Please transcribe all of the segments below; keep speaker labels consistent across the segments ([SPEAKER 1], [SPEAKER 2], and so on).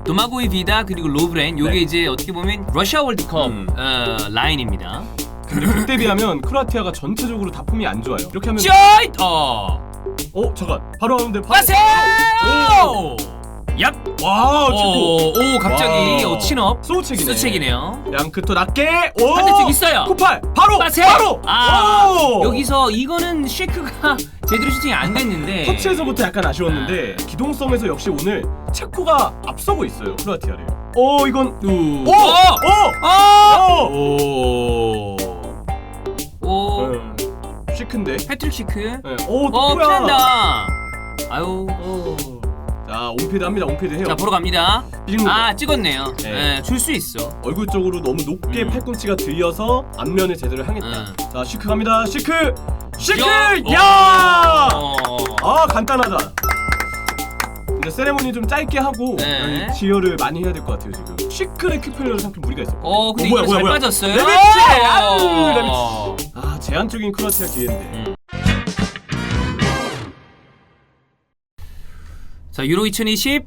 [SPEAKER 1] 도마고이 비다 그리고 로브렌 요게
[SPEAKER 2] 네.
[SPEAKER 1] 이제 어떻게 보면 러시아 월드컵 라인입니다.
[SPEAKER 2] 근데 그때 비하면 크로아티아가 전체적으로 다 폼이 안 좋아요. 이렇게 하면
[SPEAKER 1] 쩌잇!
[SPEAKER 2] 잠깐 바로 하는데 바로
[SPEAKER 1] 빠세! 얍!
[SPEAKER 2] 와 체코
[SPEAKER 1] 오 갑자기
[SPEAKER 2] 와.
[SPEAKER 1] 친업
[SPEAKER 2] 소책이네.
[SPEAKER 1] 수책이네요.
[SPEAKER 2] 양크토 낮게 오
[SPEAKER 1] 반대쪽 있어요.
[SPEAKER 2] 코팔 바로
[SPEAKER 1] 빠세!
[SPEAKER 2] 바로
[SPEAKER 1] 아
[SPEAKER 2] 오!
[SPEAKER 1] 여기서 이거는 쉐크가 제대로 슈팅이 안 됐는데
[SPEAKER 2] 터치에서부터 약간 아쉬웠는데 기동성에서 역시 오늘 체코가 앞서고 있어요 크로아티아를. 이건 오!
[SPEAKER 1] 오
[SPEAKER 2] 시크인데.
[SPEAKER 1] 패트릭 시크
[SPEAKER 2] 네. 또
[SPEAKER 1] 피난다. 아유
[SPEAKER 2] 자 온피드 합니다. 온피드 해요.
[SPEAKER 1] 자 보러 갑니다.
[SPEAKER 2] 빙고.
[SPEAKER 1] 찍었네요.
[SPEAKER 2] 네.
[SPEAKER 1] 줄 수 있어.
[SPEAKER 2] 얼굴 쪽으로 너무 높게 팔꿈치가 들려서 앞면을 제대로 향했다. 자 시크 갑니다. 시크 야! 간단하다. 근데 세레모니 좀 짧게 하고
[SPEAKER 1] 네.
[SPEAKER 2] 지혈을 많이 해야 될 것 같아요 지금. 시크의 큐펠러를 삼킨 무리가 있었고.
[SPEAKER 1] 근데 이거 잘 빠졌어요.
[SPEAKER 2] 레비치! 제한적인 크로아티아 기회인데.
[SPEAKER 1] 자 유로 2020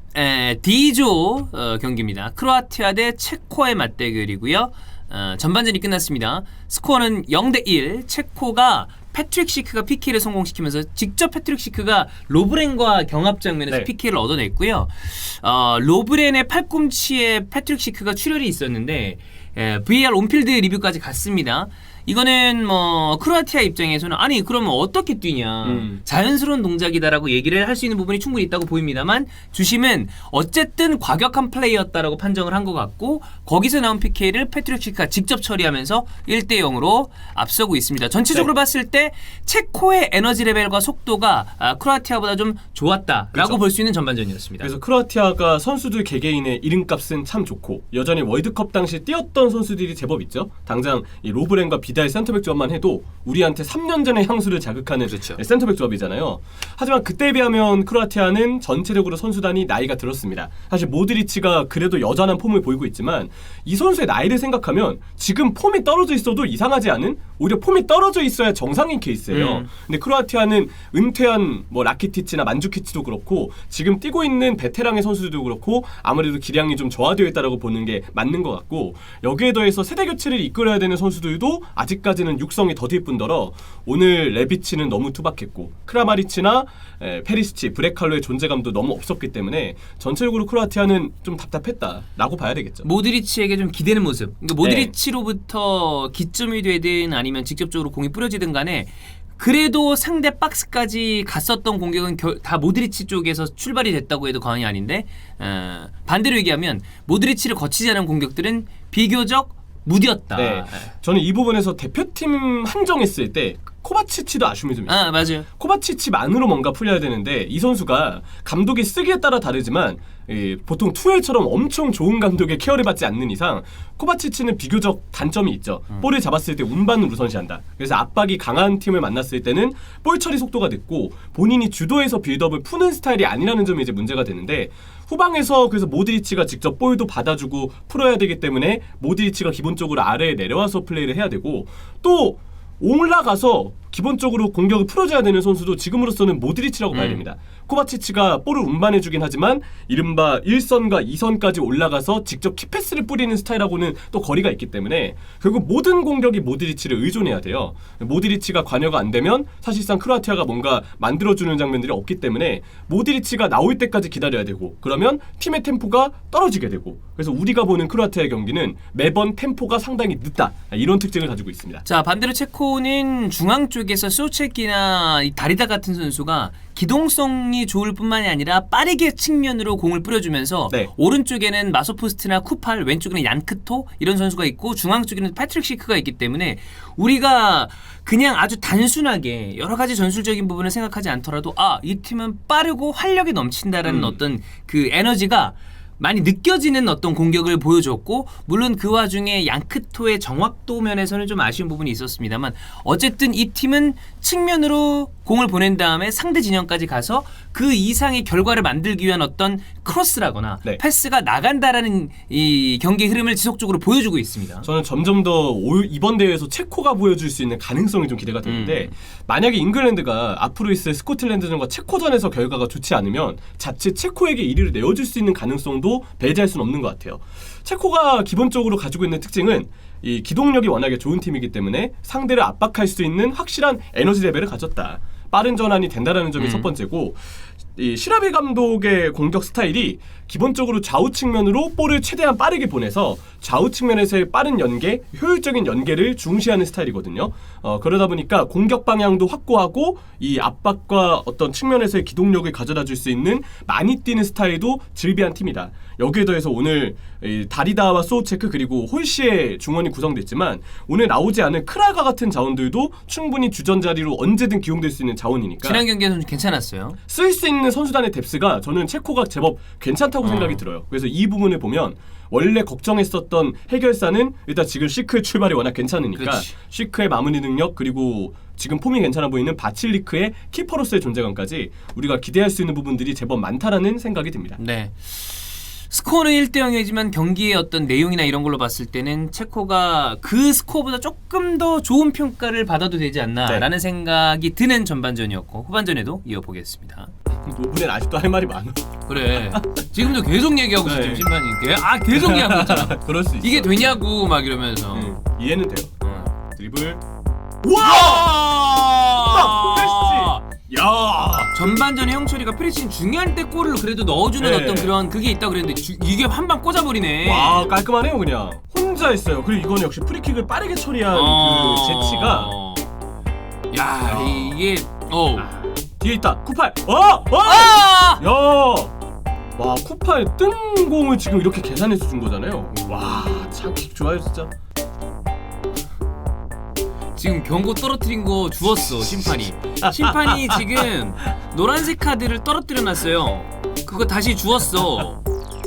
[SPEAKER 1] D조 경기입니다. 크로아티아 대 체코의 맞대결이고요. 전반전이 끝났습니다. 스코어는 0대1. 체코가 패트릭 시크가 PK를 성공시키면서 직접 패트릭 시크가 로브렌과 경합 장면에서
[SPEAKER 2] 네.
[SPEAKER 1] PK를 얻어냈고요. 로브렌의 팔꿈치에 패트릭 시크가 출혈이 있었는데 VAR 온필드 리뷰까지 갔습니다. 이거는 뭐 크로아티아 입장에서는 아니 그러면 어떻게 뛰냐 자연스러운 동작이다라고 얘기를 할 수 있는 부분이 충분히 있다고 보입니다만 주심은 어쨌든 과격한 플레이였다라고 판정을 한 것 같고 거기서 나온 PK를 패트릭 시크가 직접 처리하면서 1대0으로 앞서고 있습니다. 전체적으로
[SPEAKER 2] 네.
[SPEAKER 1] 봤을 때 체코의 에너지 레벨과 속도가 크로아티아보다 좀 좋았다라고
[SPEAKER 2] 그렇죠.
[SPEAKER 1] 볼 수 있는 전반전이었습니다.
[SPEAKER 2] 그래서 크로아티아가 선수들 개개인의 이름값은 참 좋고 여전히 월드컵 당시 뛰었던 선수들이 제법 있죠. 당장 이 로브렌과 비달 센터백 조합만 해도 우리한테 3년 전의 향수를 자극하는
[SPEAKER 1] 그렇죠.
[SPEAKER 2] 센터백 조합이잖아요. 하지만 그때에 비하면 크로아티아는 전체적으로 선수단이 나이가 들었습니다. 사실 모드리치가 그래도 여전한 폼을 보이고 있지만 이 선수의 나이를 생각하면 지금 폼이 떨어져 있어도 이상하지 않은 오히려 폼이 떨어져 있어야 정상인 케이스예요. 근데 크로아티아는 은퇴한 뭐 라키티치나 만주키치도 그렇고 지금 뛰고 있는 베테랑의 선수들도 그렇고 아무래도 기량이 좀 저하되어 있다라고 보는 게 맞는 것 같고 여기에 더해서 세대 교체를 이끌어야 되는 선수들도 아직까지는 육성이 더딜 뿐더러 오늘 레비치는 너무 투박했고 크라마리치나 페리시치, 브레칼로의 존재감도 너무 없었기 때문에 전체적으로 크로아티아는 좀 답답했다라고 봐야 되겠죠.
[SPEAKER 1] 모드리치에게 좀 기대는 모습. 그러니까 모드리치로부터 기점이 되든 아니면 직접적으로 공이 뿌려지든 간에 그래도 상대 박스까지 갔었던 공격은 다 모드리치 쪽에서 출발이 됐다고 해도 과언이 아닌데 반대로 얘기하면 모드리치를 거치지 않은 공격들은 비교적 무디었다.
[SPEAKER 2] 네. 저는 이 부분에서 대표팀 한정했을 때 코바치치도 아쉬움이 좀 있어요.
[SPEAKER 1] 맞아요.
[SPEAKER 2] 코바치치만으로 뭔가 풀려야 되는데 이 선수가 감독이 쓰기에 따라 다르지만 보통 투엘처럼 엄청 좋은 감독의 케어를 받지 않는 이상 코바치치는 비교적 단점이 있죠. 볼을 잡았을 때 운반을 우선시한다. 그래서 압박이 강한 팀을 만났을 때는 볼 처리 속도가 늦고 본인이 주도해서 빌드업을 푸는 스타일이 아니라는 점이 이제 문제가 되는데 후방에서 그래서 모드리치가 직접 볼도 받아주고 풀어야 되기 때문에 모드리치가 기본적으로 아래에 내려와서 플레이를 해야 되고 또 올라가서 기본적으로 공격을 풀어줘야 되는 선수도 지금으로서는 모드리치라고 봐야 됩니다. 코바치치가 볼을 운반해주긴 하지만 이른바 1선과 2선까지 올라가서 직접 키패스를 뿌리는 스타일하고는 또 거리가 있기 때문에 결국 모든 공격이 모드리치를 의존해야 돼요. 모드리치가 관여가 안 되면 사실상 크로아티아가 뭔가 만들어주는 장면들이 없기 때문에 모드리치가 나올 때까지 기다려야 되고 그러면 팀의 템포가 떨어지게 되고 그래서 우리가 보는 크로아티아의 경기는 매번 템포가 상당히 늦다 이런 특징을 가지고 있습니다.
[SPEAKER 1] 자 반대로 체코는 중앙 쪽에서 소체키나 다리다 같은 선수가 기동성이 좋을 뿐만이 아니라 빠르게 측면으로 공을 뿌려주면서
[SPEAKER 2] 네.
[SPEAKER 1] 오른쪽에는 마소포스트나 쿠팔, 왼쪽에는 얀크토 이런 선수가 있고 중앙 쪽에는 패트릭 시크가 있기 때문에 우리가 그냥 아주 단순하게 여러 가지 전술적인 부분을 생각하지 않더라도 이 팀은 빠르고 활력이 넘친다라는 어떤 그 에너지가 많이 느껴지는 어떤 공격을 보여줬고 물론 그 와중에 양크토의 정확도 면에서는 좀 아쉬운 부분이 있었습니다만 어쨌든 이 팀은 측면으로 공을 보낸 다음에 상대 진영까지 가서 그 이상의 결과를 만들기 위한 어떤 크로스라거나
[SPEAKER 2] 네.
[SPEAKER 1] 패스가 나간다라는 이 경기 흐름을 지속적으로 보여주고 있습니다.
[SPEAKER 2] 저는 점점 더 이번 대회에서 체코가 보여줄 수 있는 가능성이 좀 기대가 되는데 만약에 잉글랜드가 앞으로 있을 스코틀랜드전과 체코전에서 결과가 좋지 않으면 자칫 체코에게 1위를 내어줄 수 있는 가능성도 배제할 수는 없는 것 같아요. 체코가 기본적으로 가지고 있는 특징은 이 기동력이 워낙에 좋은 팀이기 때문에 상대를 압박할 수 있는 확실한 에너지 레벨을 가졌다. 빠른 전환이 된다라는 점이 첫 번째고, 이 시라베 감독의 공격 스타일이 기본적으로 좌우 측면으로 볼을 최대한 빠르게 보내서 좌우 측면에서의 빠른 연계, 효율적인 연계를 중시하는 스타일이거든요. 그러다 보니까 공격 방향도 확고하고 이 압박과 어떤 측면에서의 기동력을 가져다 줄 수 있는 많이 뛰는 스타일도 즐비한 팀이다. 여기에 더해서 오늘 이 다리다와 소우체크 그리고 홀시의 중원이 구성됐지만 오늘 나오지 않은 크라가 같은 자원들도 충분히 주전 자리로 언제든 기용될 수 있는 자원이니까
[SPEAKER 1] 지난 경기에서는 괜찮았어요.
[SPEAKER 2] 쓸 수 있는 선수단의 뎁스가 저는 체코가 제법 괜찮다고 생각이 들어요. 그래서 이 부분을 보면 원래 걱정했었던 해결사는 일단 지금 시크의 출발이 워낙 괜찮으니까
[SPEAKER 1] 그렇지.
[SPEAKER 2] 시크의 마무리 능력 그리고 지금 폼이 괜찮아 보이는 바칠리크의 키퍼로서의 존재감까지 우리가 기대할 수 있는 부분들이 제법 많다라는 생각이 듭니다.
[SPEAKER 1] 네. 스코어는 1대0이지만 경기의 어떤 내용이나 이런 걸로 봤을 때는 체코가 그 스코어보다 조금 더 좋은 평가를 받아도 되지 않나라는 생각이 드는 전반전이었고 후반전에도 이어보겠습니다.
[SPEAKER 2] 노브는 아직도 할 말이 많아.
[SPEAKER 1] 그래. 지금도 계속 얘기하고 싶죠
[SPEAKER 2] 네.
[SPEAKER 1] 심판이. 계속 얘기하고 있잖아.
[SPEAKER 2] 그럴 수 있어.
[SPEAKER 1] 이게 되냐고 막 이러면서.
[SPEAKER 2] 이해는 돼요. 드리블.
[SPEAKER 1] 와!
[SPEAKER 2] 페리시치. 야!
[SPEAKER 1] 전반전에 형철이가 프레싱 중요할 때 골을 그래도 넣어주는
[SPEAKER 2] 네.
[SPEAKER 1] 어떤 그런 그게 있다 그랬는데 이게 한 방 꽂아버리네.
[SPEAKER 2] 와, 깔끔하네요 그냥. 혼자 했어요. 그리고 이거는 역시 프리킥을 빠르게 처리한 그 제치가.
[SPEAKER 1] 야, 이게
[SPEAKER 2] 뒤에 있다. 쿠팔. 야! 와, 쿠팔 뜬 공을 지금 이렇게 계산해서 준 거잖아요. 와, 참 킥 좋아요 진짜.
[SPEAKER 1] 지금 경고 떨어뜨린 거 주웠어 심판이. 심판이 지금 노란색 카드를 떨어뜨려 놨어요. 그거 다시 주웠어.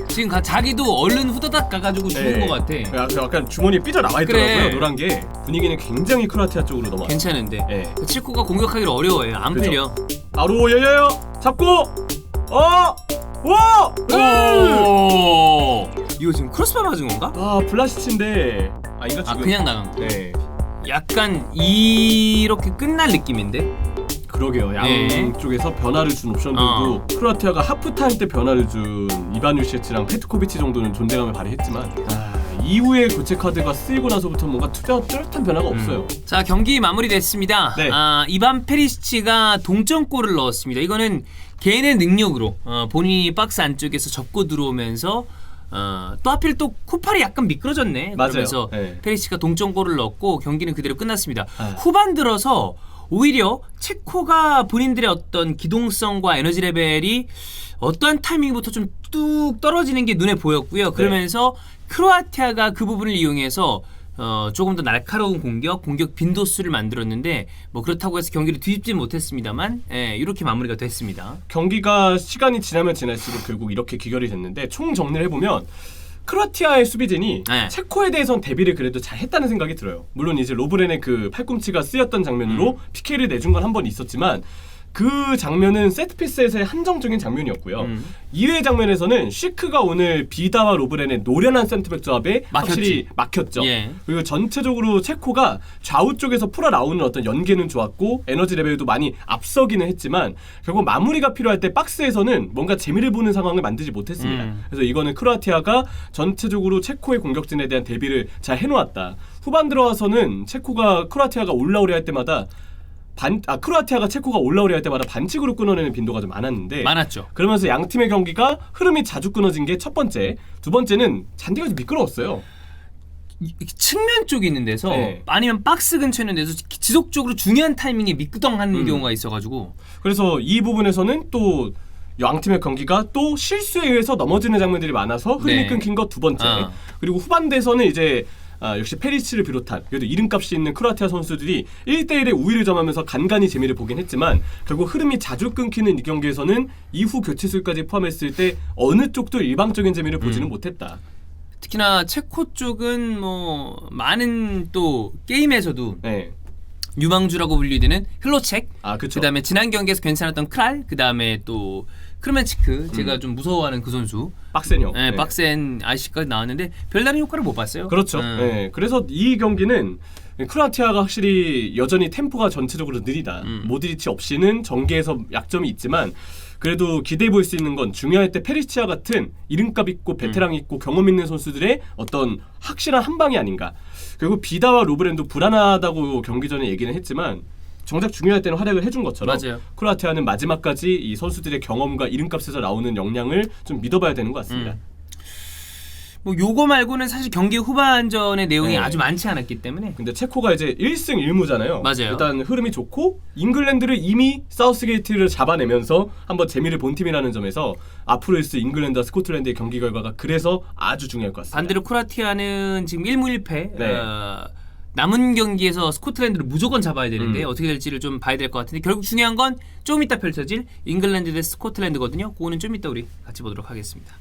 [SPEAKER 1] 지금 자기도 얼른 후다닥 가가지고 주는 거 같아.
[SPEAKER 2] 약간 주머니에 삐져 나와 있더라고요.
[SPEAKER 1] 그래.
[SPEAKER 2] 노란 게 분위기는 굉장히 크로아티아 쪽으로 넘어.
[SPEAKER 1] 괜찮은데.
[SPEAKER 2] 네.
[SPEAKER 1] 체코가 공격하기를 어려워요. 안
[SPEAKER 2] 그죠.
[SPEAKER 1] 풀려.
[SPEAKER 2] 바로 열려요. 잡고. 오!
[SPEAKER 1] 이거 지금 크로스바 맞은 건가?
[SPEAKER 2] 아, 블라시치인데. 이거 지금.
[SPEAKER 1] 그냥 나간 거.
[SPEAKER 2] 네.
[SPEAKER 1] 약간 이렇게 끝날 느낌인데.
[SPEAKER 2] 그러게요.
[SPEAKER 1] 네.
[SPEAKER 2] 양쪽에서 변화를 준 옵션들도 크로아티아가 하프타임 때 변화를 준 이바뉴시치랑 페트코비치 정도는 존재감을 발휘했지만 이후에 교체 카드가 쓰이고 나서부터 뭔가 뚜렷한 변화가 없어요.
[SPEAKER 1] 자, 경기 마무리됐습니다.
[SPEAKER 2] 네.
[SPEAKER 1] 이반 페리시치가 동점골을 넣었습니다. 이거는 개인의 능력으로 본인이 박스 안쪽에서 접고 들어오면서 또 하필 또 쿠팔이 약간 미끄러졌네.
[SPEAKER 2] 맞아요.
[SPEAKER 1] 그러면서
[SPEAKER 2] 네.
[SPEAKER 1] 페리시치가 동점골을 넣었고 경기는 그대로 끝났습니다.
[SPEAKER 2] 아.
[SPEAKER 1] 후반 들어서 오히려 체코가 본인들의 어떤 기동성과 에너지 레벨이 어떠한 타이밍부터 좀 뚝 떨어지는 게 눈에 보였고요. 그러면서 크로아티아가 그 부분을 이용해서 조금 더 날카로운 공격 빈도수를 만들었는데 뭐 그렇다고 해서 경기를 뒤집지는 못했습니다만 이렇게 마무리가 됐습니다.
[SPEAKER 2] 경기가 시간이 지나면 지날수록 결국 이렇게 귀결이 됐는데 총 정리를 해보면 크로아티아의 수비진이
[SPEAKER 1] 네.
[SPEAKER 2] 체코에 대해선 대비를 그래도 잘 했다는 생각이 들어요. 물론 이제 로브렌의 그 팔꿈치가 쓰였던 장면으로 PK를 내준 건 한 번 있었지만 그 장면은 세트피스에서의 한정적인 장면이었고요. 이외의 장면에서는 시크가 오늘 비다와 로브렌의 노련한 센터백 조합에 확실히 막혔죠.
[SPEAKER 1] 예.
[SPEAKER 2] 그리고 전체적으로 체코가 좌우 쪽에서 풀어 나오는 어떤 연계는 좋았고 에너지 레벨도 많이 앞서기는 했지만 결국 마무리가 필요할 때 박스에서는 뭔가 재미를 보는 상황을 만들지 못했습니다. 그래서 이거는 크로아티아가 전체적으로 체코의 공격진에 대한 대비를 잘 해놓았다. 후반 들어와서는 크로아티아가 올라오려 할 때마다 크로아티아가 체코가 올라오려 할 때마다 반칙으로 끊어내는 빈도가 좀 많았죠. 그러면서 양 팀의 경기가 흐름이 자주 끊어진 게 첫 번째. 두 번째는 잔디가 좀 미끄러웠어요.
[SPEAKER 1] 측면 쪽에 있는 데서
[SPEAKER 2] 네.
[SPEAKER 1] 아니면 박스 근처에 있는 데서 지속적으로 중요한 타이밍에 미끄덩하는 경우가 있어가지고
[SPEAKER 2] 그래서 이 부분에서는 또 양팀의 경기가 또 실수에 의해서 넘어지는 장면들이 많아서 흐름이
[SPEAKER 1] 네.
[SPEAKER 2] 끊긴 거 두 번째. 그리고 후반대에서는 이제 역시 페리시치를 비롯한 그래도 이름값이 있는 크로아티아 선수들이 1대1의 우위를 점하면서 간간히 재미를 보긴 했지만 결국 흐름이 자주 끊기는 이 경기에서는 이후 교체수까지 포함했을 때 어느 쪽도 일방적인 재미를 보지는 못했다.
[SPEAKER 1] 특히나 체코 쪽은 뭐 많은 또 게임에서도
[SPEAKER 2] 네.
[SPEAKER 1] 유망주라고 분류되는 흘로책,
[SPEAKER 2] 아, 그쵸.
[SPEAKER 1] 그다음에 지난 경기에서 괜찮았던 크랄, 그다음에 또 크르멘치크, 제가 좀 무서워하는 그 선수,
[SPEAKER 2] 빡센 형.
[SPEAKER 1] 네, 빡센 아이씨까지 나왔는데 별다른 효과를 못 봤어요.
[SPEAKER 2] 그렇죠. 네. 그래서 이 경기는 크로아티아가 확실히 여전히 템포가 전체적으로 느리다. 모드리치 없이는 전개에서 약점이 있지만 그래도 기대해 볼 수 있는 건 중요할 때 페리치아 같은 이름값 있고 베테랑 있고 경험 있는 선수들의 어떤 확실한 한 방이 아닌가. 결국 비다와 로브렌도 불안하다고 경기 전에 얘기는 했지만 정작 중요할 때는 활약을 해준 것처럼
[SPEAKER 1] 맞아요.
[SPEAKER 2] 크로아티아는 마지막까지 이 선수들의 경험과 이름값에서 나오는 역량을 좀 믿어봐야 되는 것 같습니다.
[SPEAKER 1] 뭐 요거 말고는 사실 경기 후반전의 내용이
[SPEAKER 2] 네.
[SPEAKER 1] 아주 많지 않았기 때문에
[SPEAKER 2] 근데 체코가 이제 1승 1무잖아요.
[SPEAKER 1] 맞아요.
[SPEAKER 2] 일단 흐름이 좋고 잉글랜드를 이미 사우스게이트를 잡아내면서 한번 재미를 본 팀이라는 점에서 앞으로 있을 잉글랜드와 스코틀랜드의 경기 결과가 그래서 아주 중요할 것 같습니다.
[SPEAKER 1] 반대로 크로아티아는 지금 1무 1패.
[SPEAKER 2] 네.
[SPEAKER 1] 남은 경기에서 스코틀랜드를 무조건 잡아야 되는데 어떻게 될지를 좀 봐야 될 것 같은데 결국 중요한 건 좀 이따 펼쳐질 잉글랜드 대 스코틀랜드거든요. 그거는 좀 이따 우리 같이 보도록 하겠습니다.